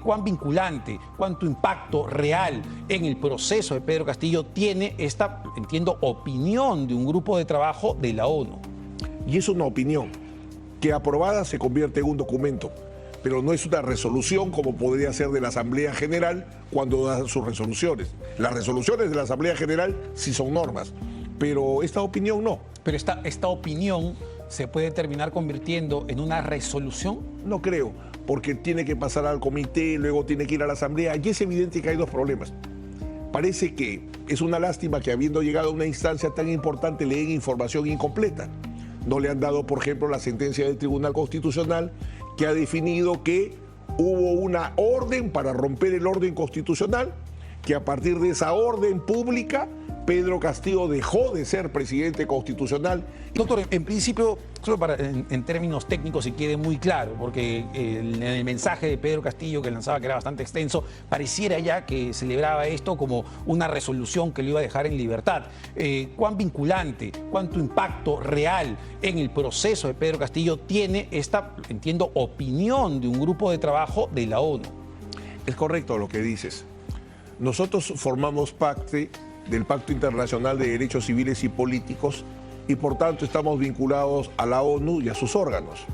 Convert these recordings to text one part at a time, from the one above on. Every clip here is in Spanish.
¿Cuán vinculante, cuánto impacto real en el proceso de Pedro Castillo tiene esta, entiendo, opinión de un grupo de trabajo de la ONU? Y es una opinión que aprobada se convierte en un documento, pero no es una resolución como podría ser de la Asamblea General cuando da sus resoluciones. Las resoluciones de la Asamblea General sí son normas, pero esta opinión no. Pero esta opinión se puede terminar convirtiendo en una resolución. No creo, porque tiene que pasar al comité, luego tiene que ir a la Asamblea, y es evidente que hay dos problemas. Parece que es una lástima que habiendo llegado a una instancia tan importante le den información incompleta. No le han dado, por ejemplo, la sentencia del Tribunal Constitucional que ha definido que hubo una orden para romper el orden constitucional, que a partir de esa orden pública Pedro Castillo dejó de ser presidente constitucional. Doctor, en principio, solo para en términos técnicos y quede muy claro, porque en el mensaje de Pedro Castillo que lanzaba, que era bastante extenso, pareciera ya que celebraba esto como una resolución que lo iba a dejar en libertad. ¿Cuán vinculante, cuánto impacto real en el proceso de Pedro Castillo tiene esta, entiendo, opinión de un grupo de trabajo de la ONU? Es correcto lo que dices. Nosotros formamos parte del Pacto Internacional de Derechos Civiles y Políticos y por tanto estamos vinculados a la ONU y a sus órganos.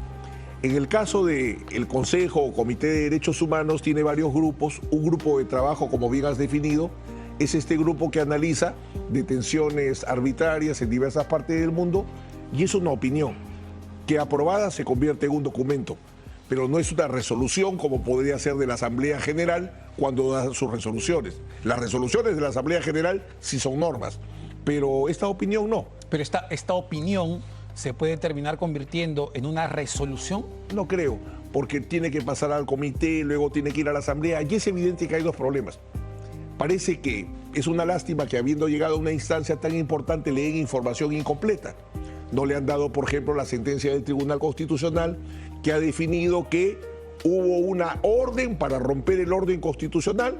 En el caso del Consejo o Comité de Derechos Humanos tiene varios grupos. Un grupo de trabajo, como bien has definido, es este grupo que analiza detenciones arbitrarias en diversas partes del mundo y es una opinión que aprobada se convierte en un documento, pero no es una resolución como podría ser de la Asamblea General cuando da sus resoluciones. Las resoluciones de la Asamblea General sí son normas, pero esta opinión no. Pero esta opinión se puede terminar convirtiendo en una resolución. No creo, porque tiene que pasar al comité, luego tiene que ir a la Asamblea, y es evidente que hay dos problemas. Parece que es una lástima que habiendo llegado a una instancia tan importante le den información incompleta. No le han dado, por ejemplo, la sentencia del Tribunal Constitucional que ha definido que hubo una orden para romper el orden constitucional,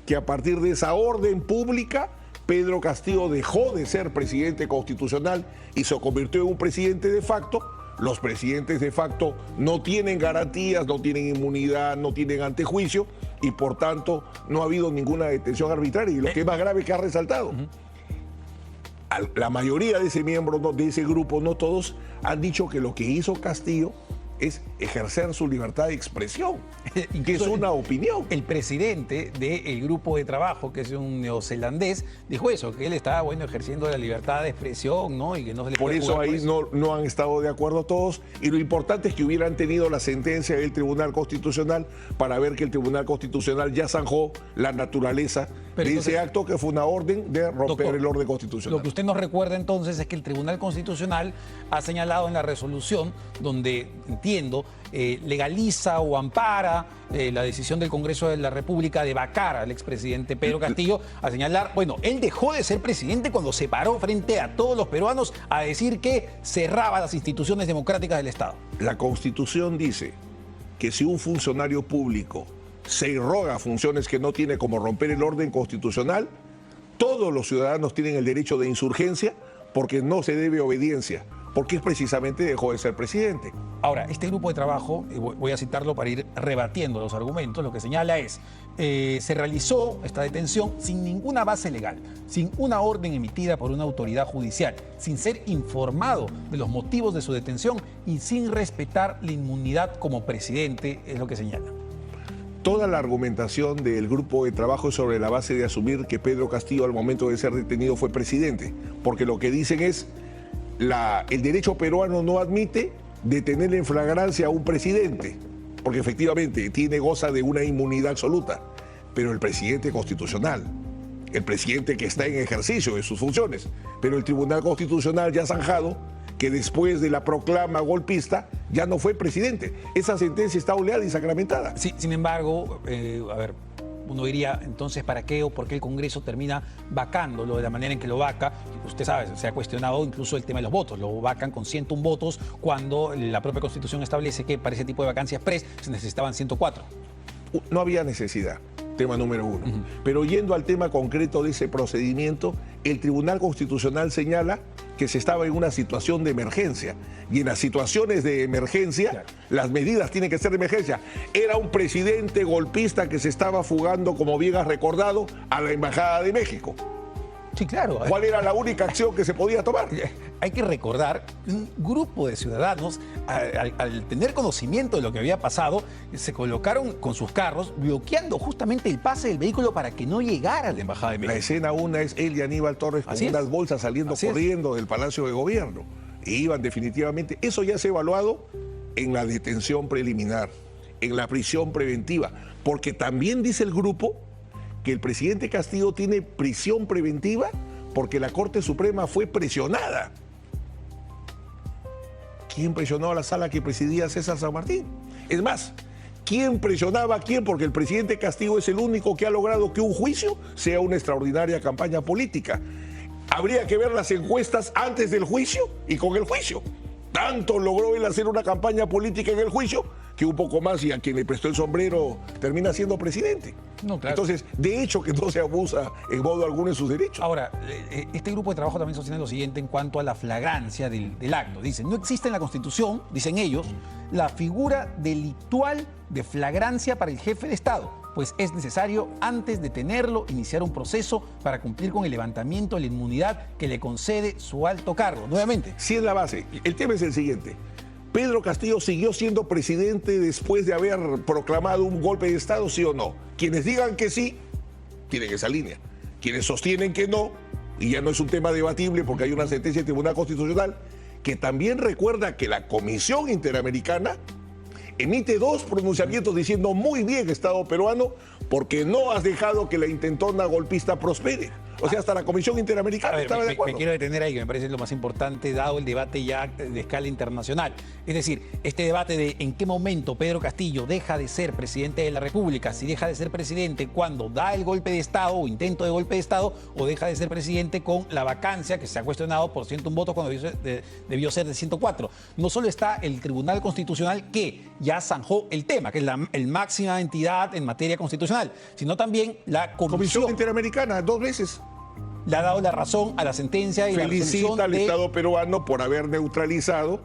que a partir de esa orden pública Pedro Castillo dejó de ser presidente constitucional y se convirtió en un presidente de facto. Los presidentes de facto no tienen garantías, no tienen inmunidad, no tienen antejuicio y por tanto no ha habido ninguna detención arbitraria. Y lo que es más grave que ha resaltado, la mayoría de ese miembro, de ese grupo, no todos, han dicho que lo que hizo Castillo es ejercer su libertad de expresión, que es una opinión. El presidente del grupo de trabajo, que es un neozelandés, dijo eso, que él estaba, bueno, ejerciendo la libertad de expresión, ¿no? Y que no se le Por puede eso jugar ahí no han estado de acuerdo todos, y lo importante es que hubieran tenido la sentencia del Tribunal Constitucional para ver que el Tribunal Constitucional ya zanjó la naturaleza de ese acto, que fue una orden de romper, doctor, el orden constitucional. Lo que usted nos recuerda entonces es que el Tribunal Constitucional ha señalado en la resolución donde, entiendo, legaliza o ampara la decisión del Congreso de la República de vacar al expresidente Pedro Castillo, a señalar, bueno, él dejó de ser presidente cuando se paró frente a todos los peruanos a decir que cerraba las instituciones democráticas del Estado. La Constitución dice que si un funcionario público se irroga funciones que no tiene, como romper el orden constitucional, todos los ciudadanos tienen el derecho de insurgencia porque no se debe obediencia, porque es precisamente dejó de ser presidente. Ahora, este grupo de trabajo, voy a citarlo para ir rebatiendo los argumentos, lo que señala es, se realizó esta detención sin ninguna base legal, sin una orden emitida por una autoridad judicial, sin ser informado de los motivos de su detención y sin respetar la inmunidad como presidente, es lo que señala. Toda la argumentación del grupo de trabajo es sobre la base de asumir que Pedro Castillo al momento de ser detenido fue presidente, porque lo que dicen es el derecho peruano no admite detener en flagrancia a un presidente, porque efectivamente goza de una inmunidad absoluta, pero el presidente constitucional, el presidente que está en ejercicio de sus funciones, pero el Tribunal Constitucional ya ha zanjado que después de la proclama golpista ya no fue presidente. Esa sentencia está oleada y sacramentada. Sí, sin embargo, a ver, uno diría, entonces, ¿para qué o por qué el Congreso termina vacándolo de la manera en que lo vaca? Usted sabe, se ha cuestionado incluso el tema de los votos. Lo vacan con 101 votos cuando la propia Constitución establece que para ese tipo de vacancias se necesitaban 104. No había necesidad, tema número uno. Pero yendo al tema concreto de ese procedimiento, el Tribunal Constitucional señala que se estaba en una situación de emergencia. Y en las situaciones de emergencia, claro, las medidas tienen que ser de emergencia. Era un presidente golpista que se estaba fugando, como bien has recordado, a la Embajada de México. Sí, claro. ¿Cuál era la única acción que se podía tomar? Hay que recordar que un grupo de ciudadanos, al tener conocimiento de lo que había pasado, se colocaron con sus carros bloqueando justamente el pase del vehículo para que no llegara a la Embajada de La México. escena una es él y Aníbal Torres con Así es. unas bolsas saliendo Así es. corriendo del Palacio de Gobierno. E iban definitivamente. Eso ya se ha evaluado en la detención preliminar, en la prisión preventiva. Porque también dice el grupo que el presidente Castillo tiene prisión preventiva porque la Corte Suprema fue presionada. ¿Quién presionó a la sala que presidía César San Martín? Es más, ¿quién presionaba a quién? Porque el presidente Castillo es el único que ha logrado que un juicio sea una extraordinaria campaña política. Habría que ver las encuestas antes del juicio y con el juicio. Tanto logró él hacer una campaña política en el juicio que un poco más, y a quien le prestó el sombrero termina siendo presidente. No, claro. Entonces, de hecho que no se abusa en modo alguno de sus derechos. Ahora, este grupo de trabajo también sostiene lo siguiente en cuanto a la flagrancia del acto. Dicen, no existe en la Constitución, dicen ellos, la figura delictual de flagrancia para el jefe de Estado, pues es necesario, antes de tenerlo, iniciar un proceso para cumplir con el levantamiento de la inmunidad que le concede su alto cargo. Nuevamente. Sí es la base. El tema es el siguiente. ¿Pedro Castillo siguió siendo presidente después de haber proclamado un golpe de Estado, sí o no? Quienes digan que sí, tienen esa línea. Quienes sostienen que no, y ya no es un tema debatible porque hay una sentencia del Tribunal Constitucional, que también recuerda que la Comisión Interamericana emite 2 pronunciamientos diciendo muy bien, Estado peruano, porque no has dejado que la intentona golpista prospere. O sea, hasta la Comisión Interamericana estaba de acuerdo. Me quiero detener ahí, que me parece lo más importante, dado el debate ya de escala internacional. Es decir, este debate de en qué momento Pedro Castillo deja de ser presidente de la República, si deja de ser presidente cuando da el golpe de Estado o intento de golpe de Estado, o deja de ser presidente con la vacancia que se ha cuestionado por 101 votos cuando debió ser de 104. No solo está el Tribunal Constitucional, que ya zanjó el tema, que es la máxima entidad en materia constitucional, sino también la Comisión Interamericana, 2 veces. Le ha dado la razón a la sentencia y la resolución Felicita al de... Estado peruano por haber neutralizado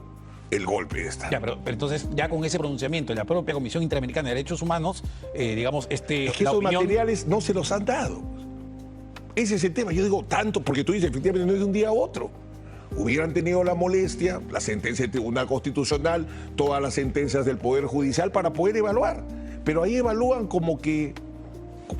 el golpe de Estado. Ya, pero entonces, ya con ese pronunciamiento de la propia Comisión Interamericana de Derechos Humanos, digamos, Es que la esos opinión... materiales no se los han dado. Ese es el tema. Yo digo tanto, porque tú dices, efectivamente, no es de un día a otro. Hubieran tenido la molestia, la sentencia del Tribunal Constitucional, todas las sentencias del Poder Judicial para poder evaluar. Pero ahí evalúan como que,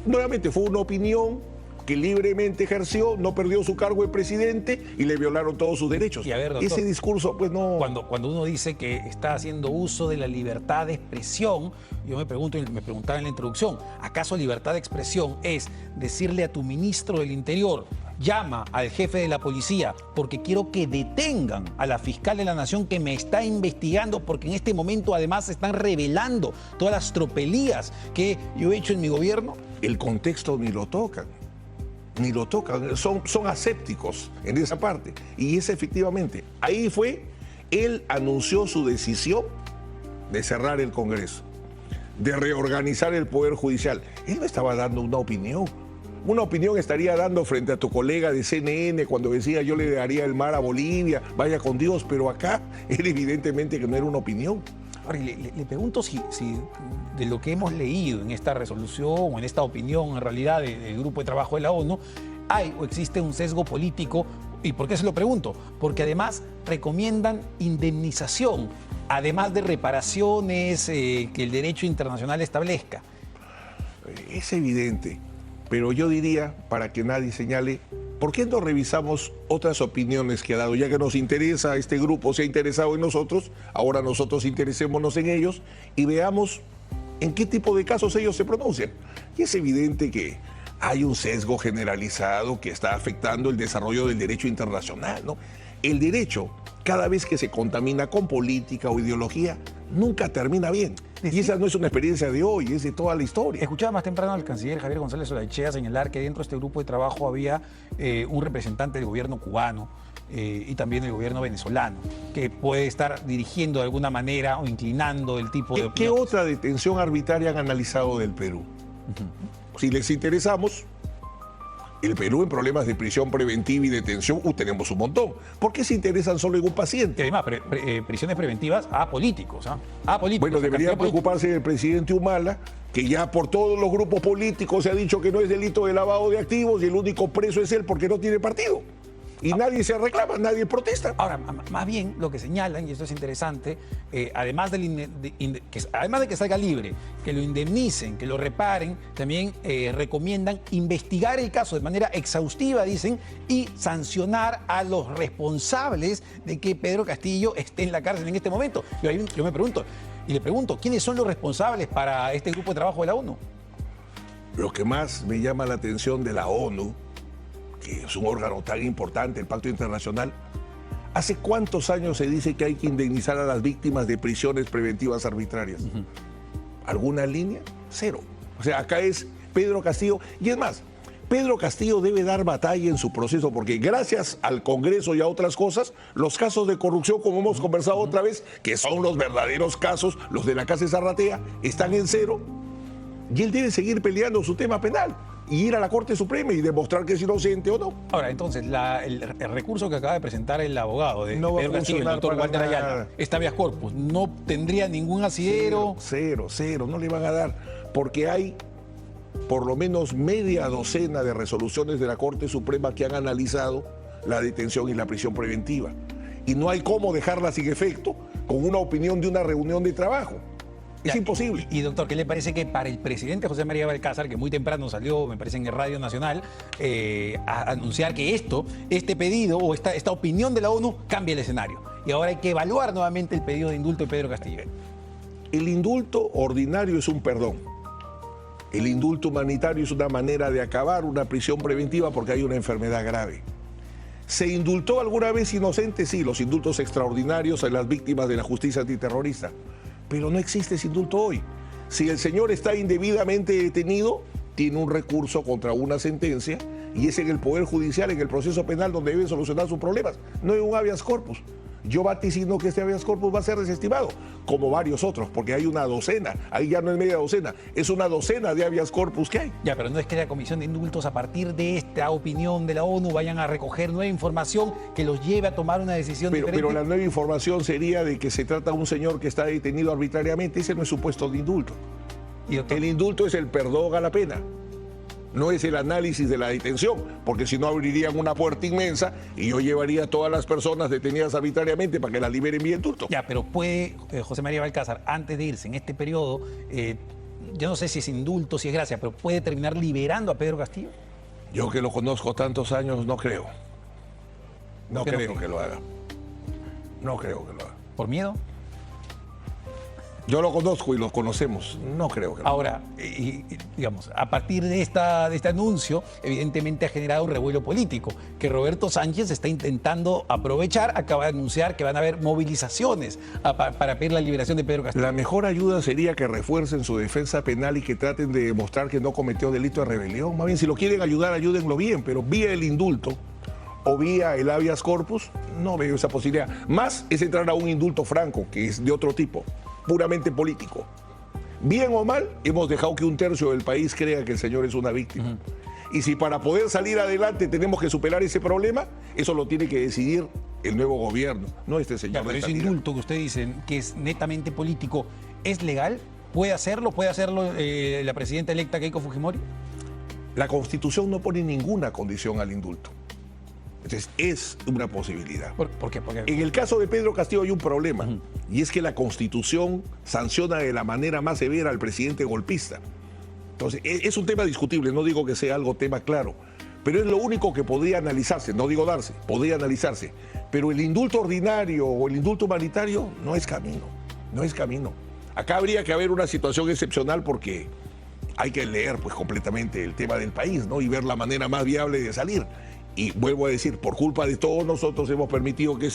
nuevamente, fue una opinión que libremente ejerció, no perdió su cargo de presidente y le violaron todos sus derechos. Y a ver, doctor, ese discurso, pues no... Cuando uno dice que está haciendo uso de la libertad de expresión, yo me pregunto, y me preguntaba en la introducción, ¿acaso libertad de expresión es decirle a tu ministro del Interior, llama al jefe de la policía porque quiero que detengan a la fiscal de la Nación que me está investigando, porque en este momento además se están revelando todas las tropelías que yo he hecho en mi gobierno? El contexto ni lo tocan. Ni lo tocan, son asépticos en esa parte. Y es efectivamente, ahí fue, él anunció su decisión de cerrar el Congreso, de reorganizar el Poder Judicial. Él no estaba dando una opinión. Una opinión estaría dando frente a tu colega de CNN cuando decía yo le daría el mar a Bolivia, vaya con Dios, pero acá él evidentemente que no era una opinión. Ahora, le pregunto si de lo que hemos leído en esta resolución o en esta opinión en realidad del Grupo de Trabajo de la ONU, hay o existe un sesgo político. ¿Y por qué se lo pregunto? Porque además recomiendan indemnización, además de reparaciones que el derecho internacional establezca. Es evidente, pero yo diría, para que nadie señale, ¿por qué no revisamos otras opiniones que ha dado? Ya que nos interesa, este grupo se ha interesado en nosotros, ahora nosotros interesémonos en ellos y veamos en qué tipo de casos ellos se pronuncian. Y es evidente que hay un sesgo generalizado que está afectando el desarrollo del derecho internacional, ¿no? El derecho, cada vez que se contamina con política o ideología, nunca termina bien. Y esa no es una experiencia de hoy, es de toda la historia. Escuchaba más temprano al canciller Javier González Olaechea señalar que dentro de este grupo de trabajo había un representante del gobierno cubano y también del gobierno venezolano, que puede estar dirigiendo de alguna manera o inclinando el tipo de ¿Qué opiniones. otra detención arbitraria han analizado del Perú? Si les interesamos, El Perú en problemas de prisión preventiva y detención tenemos un montón. ¿Por qué se interesan solo en un Y paciente? además, prisiones preventivas a políticos, ¿ah? A políticos. Bueno, a debería cantidad de políticos. preocuparse el presidente Humala, que ya por todos los grupos políticos se ha dicho que no es delito de lavado de activos y el único preso es él porque no tiene partido. Y nadie se reclama, nadie protesta. Ahora, más bien lo que señalan, y esto es interesante, además además de que salga libre, que lo indemnicen, que lo reparen, también recomiendan investigar el caso de manera exhaustiva, dicen, y sancionar a los responsables de que Pedro Castillo esté en la cárcel en este momento. Yo me pregunto, y le pregunto, ¿quiénes son los responsables para este grupo de trabajo de la ONU? Lo que más me llama la atención de la ONU, que es un órgano tan importante, el Pacto Internacional, ¿hace cuántos años se dice que hay que indemnizar a las víctimas de prisiones preventivas arbitrarias? ¿Alguna línea? Cero. O sea, acá es Pedro Castillo. Y es más, Pedro Castillo debe dar batalla en su proceso, porque gracias al Congreso y a otras cosas, los casos de corrupción, como hemos conversado otra vez, que son los verdaderos casos, los de la Casa de Zarratea, están en cero. Y él debe seguir peleando su tema penal y ir a la Corte Suprema y demostrar que es inocente o no. Ahora, entonces, el recurso que acaba de presentar el abogado de No va a Pedro Castillo, el funcionar doctor para Walter nada. Ayala, este habeas corpus, no tendría ningún asidero. Cero, no le van a dar, porque hay por lo menos media docena de resoluciones de la Corte Suprema que han analizado la detención y la prisión preventiva. Y no hay cómo dejarla sin efecto con una opinión de una reunión de trabajo. Es Ya, imposible. Y doctor, ¿qué le parece que para el presidente José María Balcázar, que muy temprano salió, me parece, en Radio Nacional, a anunciar que este pedido o esta opinión de la ONU cambia el escenario? Y ahora hay que evaluar nuevamente el pedido de indulto de Pedro Castillo. El indulto ordinario es un perdón. El indulto humanitario es una manera de acabar una prisión preventiva porque hay una enfermedad grave. ¿Se indultó alguna vez inocente? Sí, los indultos extraordinarios a las víctimas de la justicia antiterrorista. Pero no existe ese indulto hoy. Si el señor está indebidamente detenido, tiene un recurso contra una sentencia y es en el Poder Judicial, en el proceso penal, donde deben solucionar sus problemas, no en un habeas corpus. Yo vaticino que este habeas corpus va a ser desestimado, como varios otros, porque hay una docena, ahí ya no es media docena, es una docena de habeas corpus que hay. Ya, pero no es que la Comisión de Indultos, a partir de esta opinión de la ONU, vayan a recoger nueva información que los lleve a tomar una decisión diferente. Pero la nueva información sería de que se trata de un señor que está detenido arbitrariamente, ese no es supuesto de indulto. Y doctor, El indulto es el perdón a la pena. No es el análisis de la detención, porque si no abrirían una puerta inmensa y yo llevaría a todas las personas detenidas arbitrariamente para que las liberen vía indulto. ya, pero puede José María Balcázar, antes de irse en este periodo, yo no sé si es indulto, si es gracia, pero puede terminar liberando a Pedro Castillo. Yo que lo conozco tantos años, no creo. No ¿Por qué no creo cree? que lo haga. No creo que lo haga. ¿Por miedo? Yo lo conozco y lo conocemos. No creo que lo haga. Ahora, digamos, a partir de este anuncio, evidentemente ha generado un revuelo político que Roberto Sánchez está intentando aprovechar. Acaba de anunciar que van a haber movilizaciones para pedir la liberación de Pedro Castillo. La mejor ayuda sería que refuercen su defensa penal y que traten de demostrar que no cometió delito de rebelión. Más bien, si lo quieren ayudar, ayúdenlo bien, pero vía el indulto o vía el habeas corpus, no veo esa posibilidad. Más es entrar a un indulto franco, que es de otro tipo, puramente político. Bien o mal, hemos dejado que un tercio del país crea que el señor es una víctima. Y si para poder salir adelante tenemos que superar ese problema, eso lo tiene que decidir el nuevo gobierno, no este señor. Ya, pero de ese esta tira. indulto que usted dice, que es netamente político, ¿es legal? ¿Puede hacerlo? ¿Puede hacerlo la presidenta electa Keiko Fujimori? La Constitución no pone ninguna condición al indulto. Entonces, es una posibilidad. ¿Por qué? Porque En el caso de Pedro Castillo hay un problema, y es que la Constitución sanciona de la manera más severa al presidente golpista. Entonces, es un tema discutible, no digo que sea algo tema claro, pero es lo único que podría analizarse, no digo darse, podría analizarse. Pero el indulto ordinario o el indulto humanitario no es camino, no es camino. Acá habría que haber una situación excepcional porque hay que leer pues completamente el tema del país, ¿no? Y ver la manera más viable de salir. Y vuelvo a decir, por culpa de todos nosotros hemos permitido que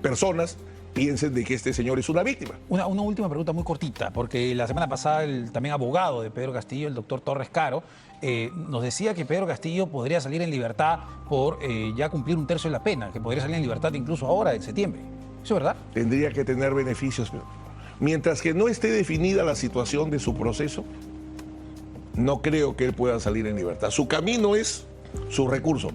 personas piensen de que este señor es una víctima. Una última pregunta muy cortita, porque la semana pasada el también abogado de Pedro Castillo, el doctor Torres Caro, nos decía que Pedro Castillo podría salir en libertad por ya cumplir un tercio de la pena, que podría salir en libertad incluso ahora, en septiembre. ¿Eso es verdad? Tendría que tener beneficios. Pero mientras que no esté definida la situación de su proceso, no creo que él pueda salir en libertad. Su camino es su recurso.